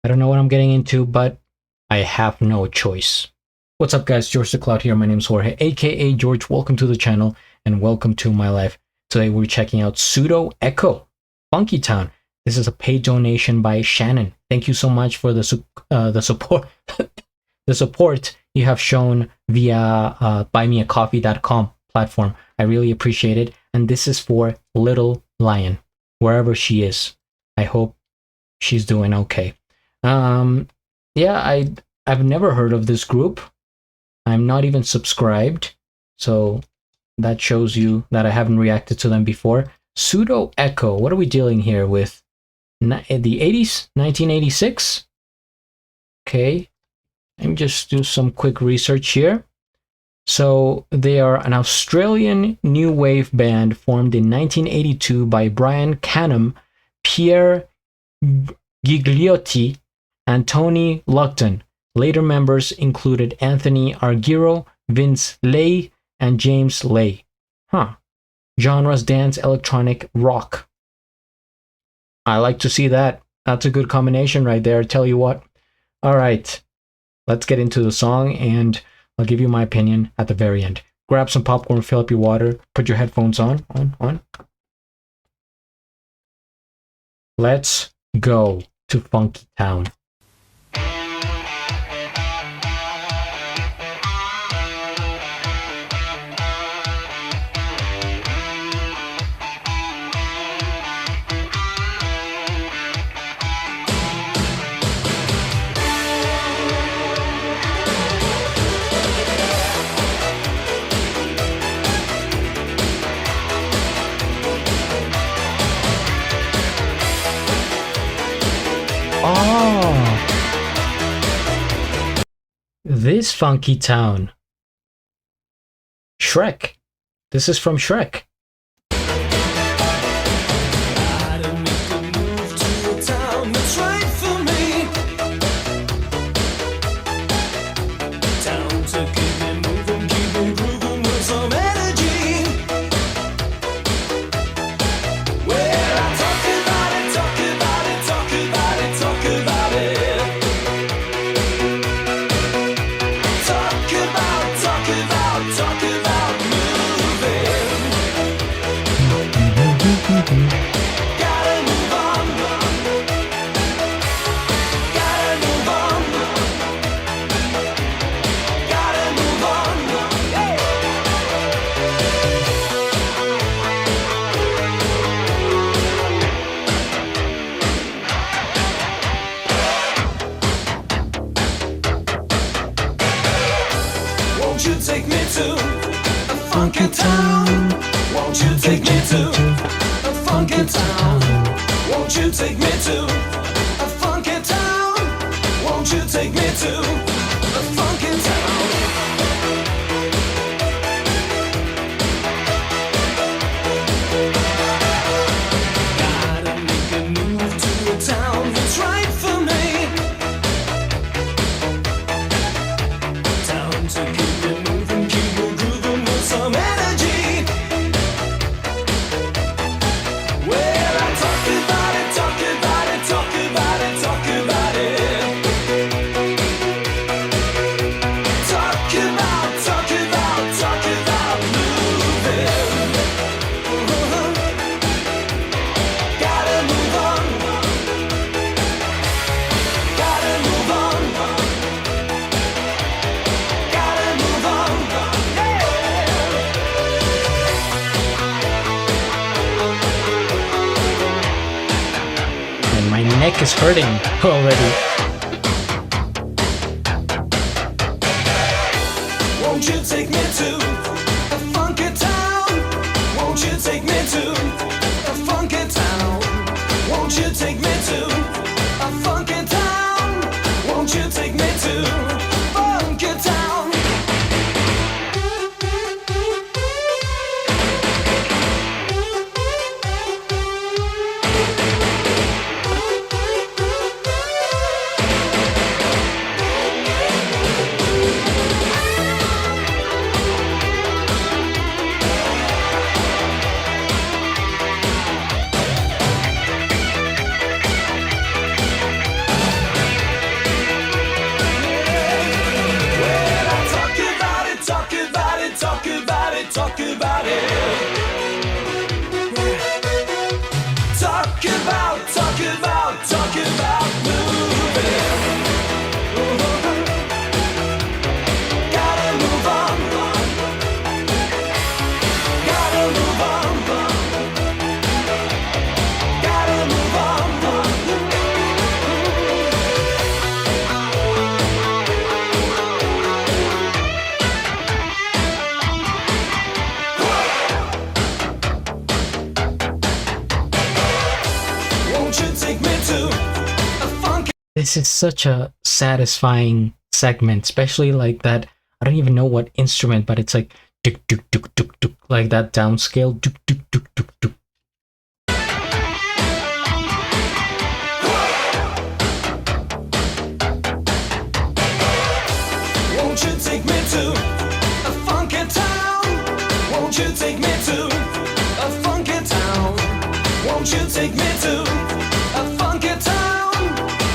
I don't know what I'm getting into, but I have no choice. What's up, guys? GeorgeTheCloud here. My name's Jorge, aka George. Welcome to the channel and welcome to my life. Today we're checking out Pseudo Echo, Funkytown. This is a paid donation by Shannon. Thank you so much for the support, the support you have shown via buymeacoffee.com platform. I really appreciate it. And this is for Little Lion, wherever she is. I hope she's doing okay. Yeah, I've never heard of this group. I'm not even subscribed, so that shows you that I haven't reacted to them before. Pseudo Echo, what are we dealing here with? The 80s? 1986? Okay, let me just do some quick research here. So they are an Australian new wave band formed in 1982 by Brian Canham, Pierre Gigliotti, and Tony Luckton. Later members included Anthony Argiro, Vince Lay, and James Lay. Genres: dance, electronic, rock. I like to see that. That's a good combination right there, tell you what. All right, let's get into the song, and I'll give you my opinion at the very end. Grab some popcorn, fill up your water, put your headphones on. Let's go to Funkytown. Oh, this Funkytown. Shrek. This is from Shrek. Won't you take me to a funky town? Won't you take me to a funky town? Won't you take me to a funky town? Won't you take me to a funky town? Gotta make a move to a town that's right for me. Town to keep it moving, keep it grooving with some energy. Well, I talk about it, talk about it, talk about it, talk about it. Talk about, talk about, talk about moving. Gotta move on. Gotta move on. Gotta move on. And my neck is hurting already. Won't you take me to a funky town? Won't you take me to a funky town? Won't you take me to a funky town? Won't you take me to funky town? this is such a satisfying segment, especially like that. I don't even know what instrument, but it's like tuk, tuk, tuk, tuk, tuk, like that downscale. Tuk, tuk, tuk, tuk, tuk. Won't you take me to a funky town? Won't you take me to a funky town? Won't you take me to a funky town?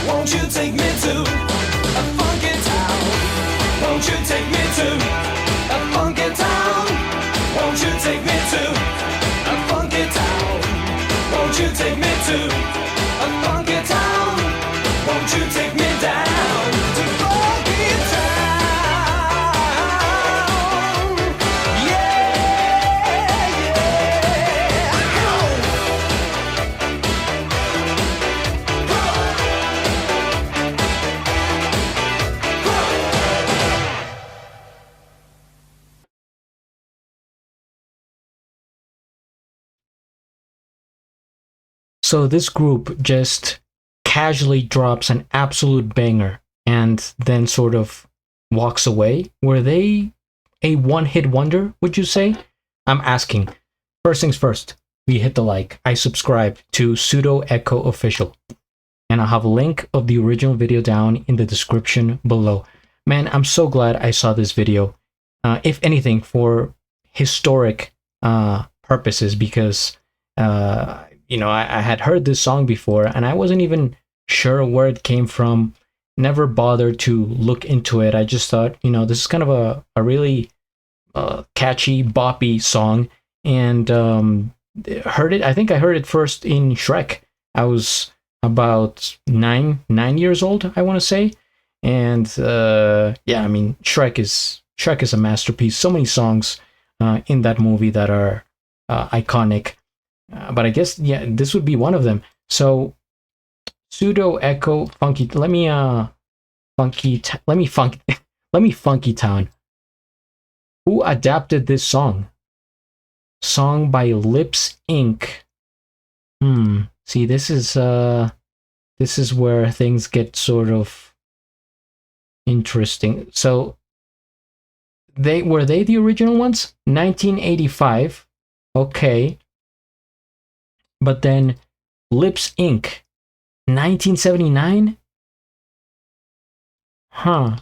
Won't you take me to a funky town? Won't you take me to a funky town? Won't you take me to a funky town? Won't you take me to a funky town? Won't you take me down to funky town? Yeah, yeah. So this group just casually drops an absolute banger and then sort of walks away. Were they a one-hit wonder, would you say? I'm asking. First things first, we hit the like. I subscribe to Pseudo Echo Official. And I'll have a link of the original video down in the description below. Man, I'm so glad I saw this video. If anything, for historic purposes, because I had heard this song before and I wasn't even sure where it came from. Never bothered to look into it. I just thought, this is kind of a really catchy, boppy song, and heard it. I think I heard it first in Shrek. I was about nine years old, I want to say, and Shrek is a masterpiece. So many songs in that movie that are iconic. But I guess this would be one of them. So Pseudo Echo Funky. Let me Funkytown. Who adapted this song? Song by Lips Inc. See, this is where things get sort of interesting. So were they the original ones? 1985. Okay. But then Lips Inc. 1979? Huh.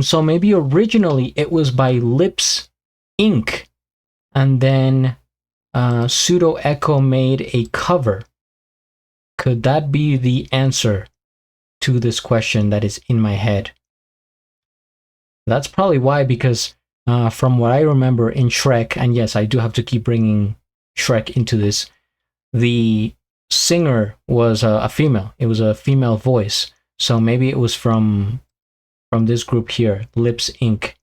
So maybe originally it was by Lips Inc. And then Pseudo Echo made a cover. Could that be the answer to this question that is in my head? That's probably why, because from what I remember in Shrek, and yes, I do have to keep bringing Shrek into this, the singer was a female. It was a female voice. So maybe it was from this group here, Lips Inc.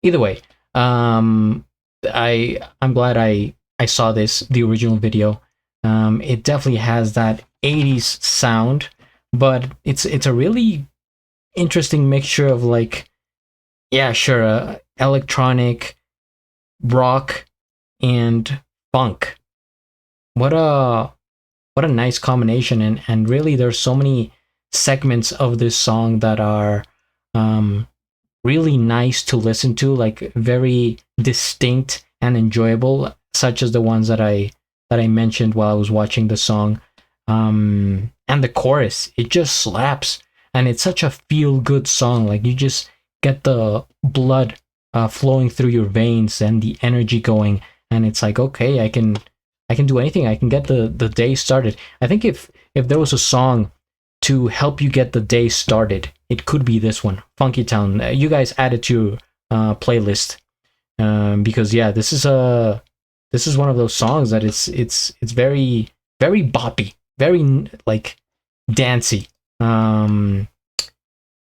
Either way, I'm glad I saw the original video. It definitely has that 80s sound, but it's a really interesting mixture of like, yeah, sure, electronic, rock, and funk. What a nice combination, and really there's so many segments of this song that are really nice to listen to, like very distinct and enjoyable, such as the ones that I mentioned while I was watching the song. And the chorus, it just slaps, and it's such a feel-good song. Like, you just get the blood flowing through your veins and the energy going, and it's like, okay, I can do anything. I can get the day started. I think if there was a song to help you get the day started, it could be this one, Funkytown. You guys add it to your playlist, because yeah, this is one of those songs that it's very, very boppy, very like dancey.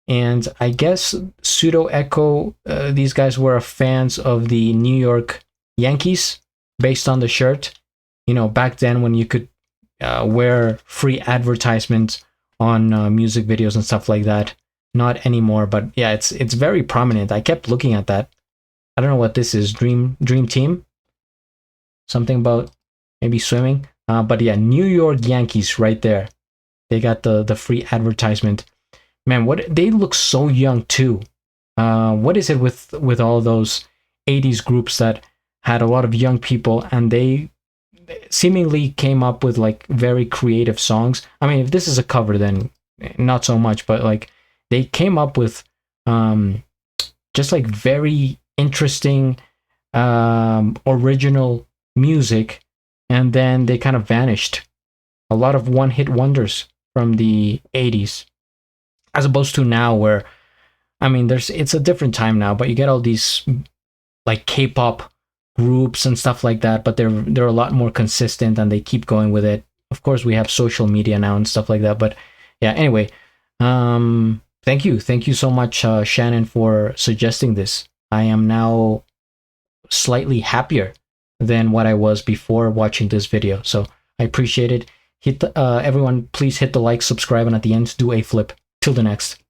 And I guess Pseudo Echo, these guys were fans of the New York Yankees, based on the shirt. Back then when you could wear free advertisements on music videos and stuff like that. Not anymore, but yeah, it's very prominent. I kept looking at that. I don't know what this is. Dream Team? Something about maybe swimming? But yeah, New York Yankees right there. They got the free advertisement. Man, what they look so young too. What is it with all those 80s groups that had a lot of young people and they seemingly came up with like very creative songs? I mean, if this is a cover, then not so much, but like they came up with just like very interesting original music, and then they kind of vanished. A lot of one-hit wonders from the 80s, as opposed to now where, I mean, it's a different time now, but you get all these like K-pop groups and stuff like that, but they're a lot more consistent and they keep going with it. Of course, we have social media now and stuff like that, but yeah, anyway, thank you so much, Shannon, for suggesting this. I am now slightly happier than what I was before watching this video, so I appreciate it. Everyone, please hit the like, subscribe, and at the end, do a flip. Till the next.